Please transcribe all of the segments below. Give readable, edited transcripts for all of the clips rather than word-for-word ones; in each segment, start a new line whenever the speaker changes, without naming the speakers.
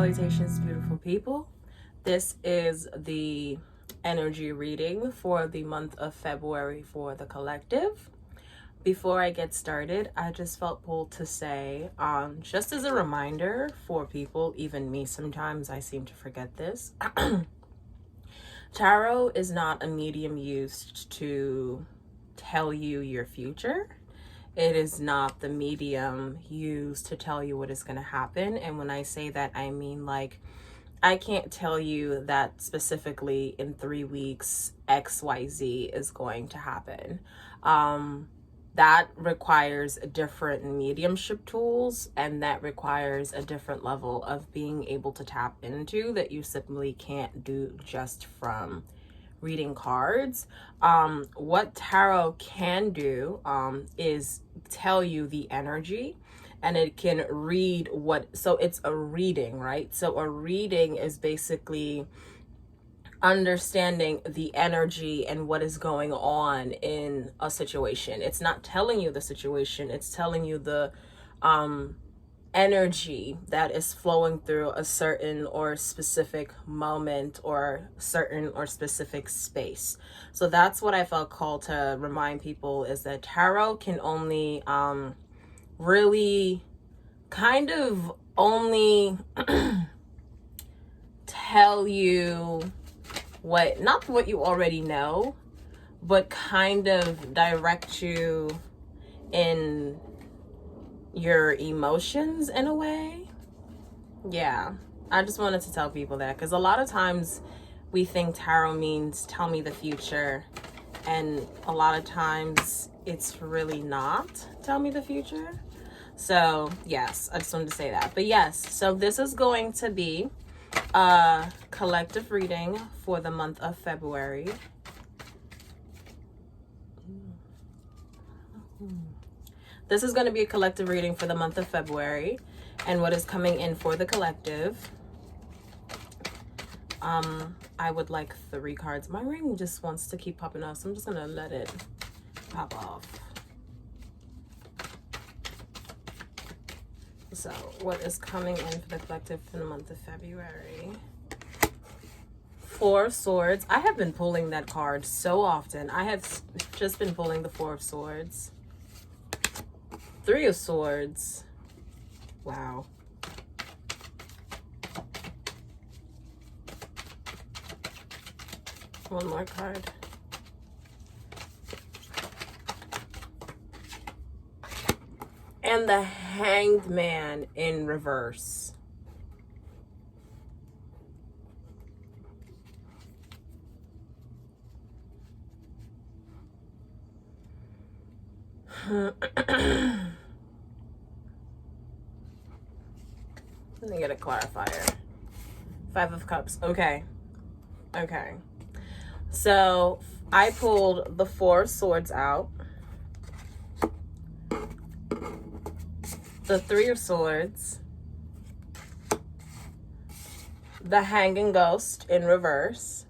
Salutations, beautiful people. This is the energy reading for the month of February for the collective. Before I get started, I just felt pulled to say, just as a reminder for people, even me sometimes, I seem to forget this. Tarot is not a medium used to tell you your future. It is not the medium used to tell you what is going to happen. And when I say that, I mean, like, I can't tell you that specifically in 3 weeks, XYZ is going to happen. That requires different mediumship tools, and that requires a different level of being able to tap into that you simply can't do just from reading cards. What tarot can do is tell you the energy, and it can read so it's a reading, right? So a reading is basically understanding the energy and what is going on in a situation. It's not telling you the situation, it's telling you the energy that is flowing through a certain or specific moment or certain or specific space. So that's what I felt called to remind people, is that tarot can only really kind of only tell you not what you already know, but kind of direct you in your emotions in a way. Yeah, I just wanted to tell people that, because a lot of times we think tarot means tell me the future, and a lot of times it's really not tell me the future. So yes, I just wanted to say that. But yes, so this is going to be a collective reading for the month of February. This is going to be a collective reading for the month of February, and what is coming in for the collective. I would like 3 cards. My ring just wants to keep popping off, so I'm just going to let it pop off. So what is coming in for the collective for the month of February? 4 of Swords. I have been pulling that card so often. I have just been pulling the 4 of Swords. 3 of Swords. Wow. One more card. And the Hanged Man in reverse. Let me get a clarifier. 5 of Cups. Okay. So I pulled the 4 of Swords out, the 3 of Swords, the Hanging Ghost in reverse,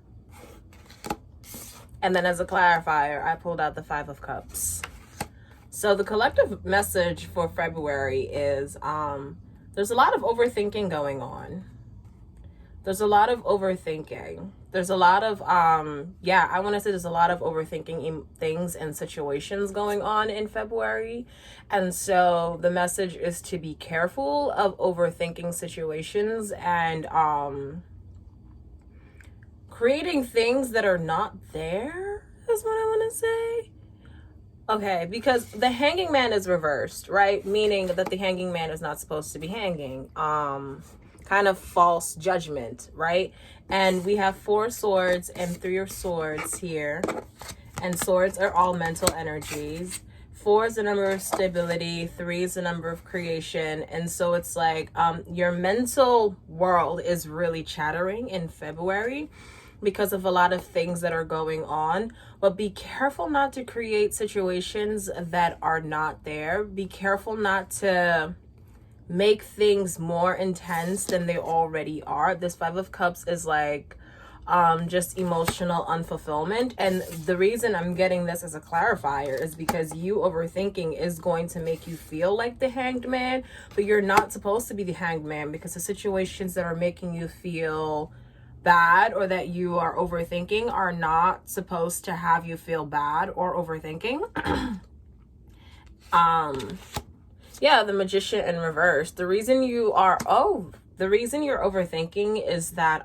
and then as a clarifier, I pulled out the 5 of Cups. So the collective message for February is there's a lot of overthinking going on. There's a lot of overthinking. There's a lot of, I want to say there's a lot of overthinking things and situations going on in February. And so the message is to be careful of overthinking situations and creating things that are not there, is what I want to say. Okay, because the Hanging Man is reversed, right? Meaning that the Hanging Man is not supposed to be hanging. Kind of false judgment, right? And we have 4 swords and 3 of Swords here. And swords are all mental energies. 4 is the number of stability. 3 is the number of creation. And so it's like your mental world is really chattering in February because of a lot of things that are going on. But be careful not to create situations that are not there. Be careful not to make things more intense than they already are. This 5 of Cups is like just emotional unfulfillment. And the reason I'm getting this as a clarifier is because you overthinking is going to make you feel like the hanged man, but you're not supposed to be the hanged man, because the situations that are making you feel bad or that you are overthinking are not supposed to have you feel bad or overthinking. Yeah, the Magician in reverse. The reason you're overthinking is that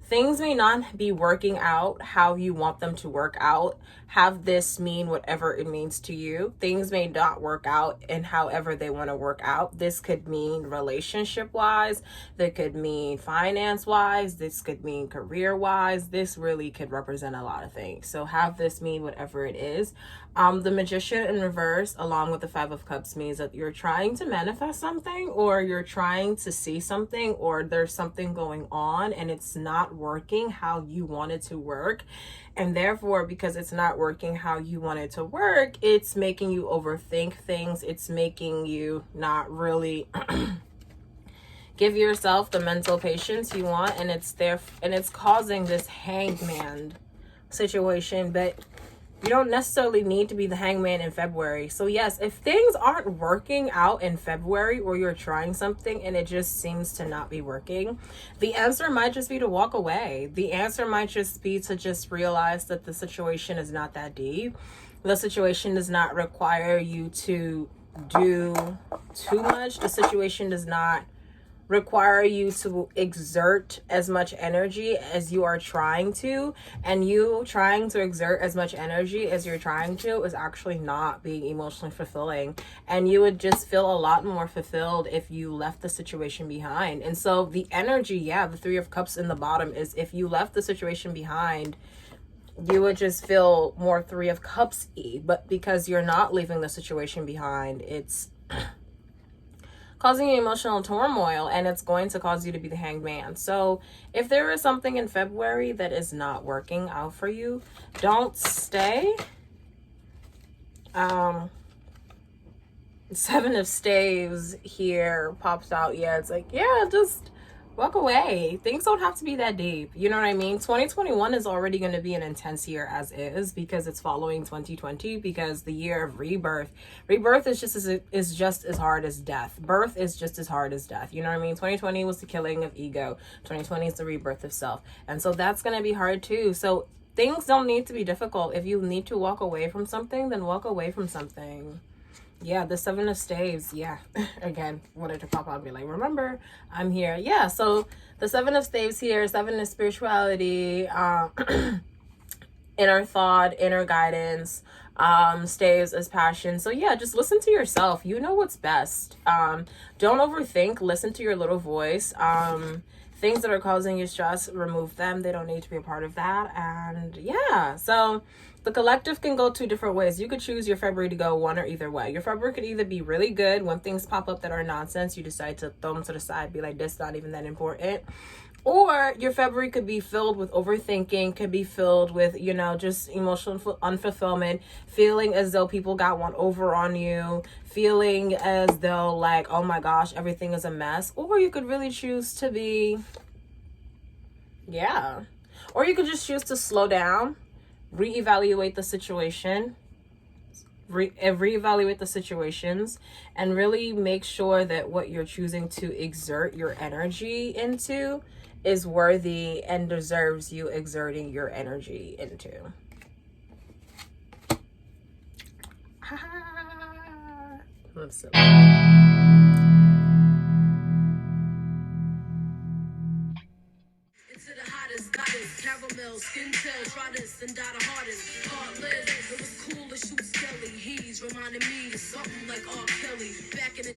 things may not be working out how you want them to work out. Have this mean whatever it means to you. Things may not work out in however they want to work out. This could mean relationship wise, that could mean finance wise, this could mean career wise. This really could represent a lot of things. So have this mean whatever it is. The Magician in reverse, along with the Five of Cups, means that you're trying to manifest something, or you're trying to see something, or there's something going on and it's not working how you want it to work. And therefore, because it's not working how you want it to work, it's making you overthink things. It's making you not really give yourself the mental patience you want, and it's causing this hangman situation. But you don't necessarily need to be the hangman in February. So yes, if things aren't working out in February, or you're trying something and it just seems to not be working, the answer might just be to walk away. The answer might just be to just realize that the situation is not that deep. The situation does not require you to do too much. The situation does not require you to exert as much energy as you are trying to, and you trying to exert as much energy as you're trying to is actually not being emotionally fulfilling. And you would just feel a lot more fulfilled if you left the situation behind. And so the energy, yeah, the Three of Cups in the bottom, is if you left the situation behind, you would just feel more Three of Cups-y. But because you're not leaving the situation behind, it's causing you emotional turmoil, and it's going to cause you to be the hanged man. So if there is something in February that is not working out for you, don't stay. Seven of Staves here pops out. Yeah, it's like, yeah, just walk away. Things don't have to be that deep. You know what I mean? 2021 is already going to be an intense year as is, because it's following 2020, because the year of rebirth. Rebirth is just as hard as death. Birth is just as hard as death. You know what I mean? 2020 was the killing of ego. 2020 is the rebirth of self. And so that's going to be hard too. So things don't need to be difficult. If you need to walk away from something, then walk away from something. Yeah, the Seven of Staves. Yeah, again, wanted to pop out and be like, remember, I'm here. Yeah, so the Seven of Staves here. Seven is spirituality, inner thought, inner guidance. Staves is passion. So yeah, just listen to yourself. You know what's best. Don't overthink. Listen to your little voice. Things that are causing you stress, remove them. They don't need to be a part of that. And yeah, so the collective can go two different ways. You could choose your February to go one or either way. Your February could either be really good. When things pop up that are nonsense, you decide to throw them to the side, be like, this not even that important. Or your February could be filled with overthinking, could be filled with, you know, just emotional unfulfillment, feeling as though people got one over on you, feeling as though like, oh my gosh, everything is a mess. Or you could really choose to be, yeah. Or you could just choose to slow down, reevaluate the situation, reevaluate the situations, and really make sure that what you're choosing to exert your energy into is worthy and deserves you exerting your energy into. Let's see. Into the hottest, goddess, caramel, skin tail, try this and die the hardest. Heartless, it was cool to shoot Skelly. He's reminding me of something like R. Kelly. Back in the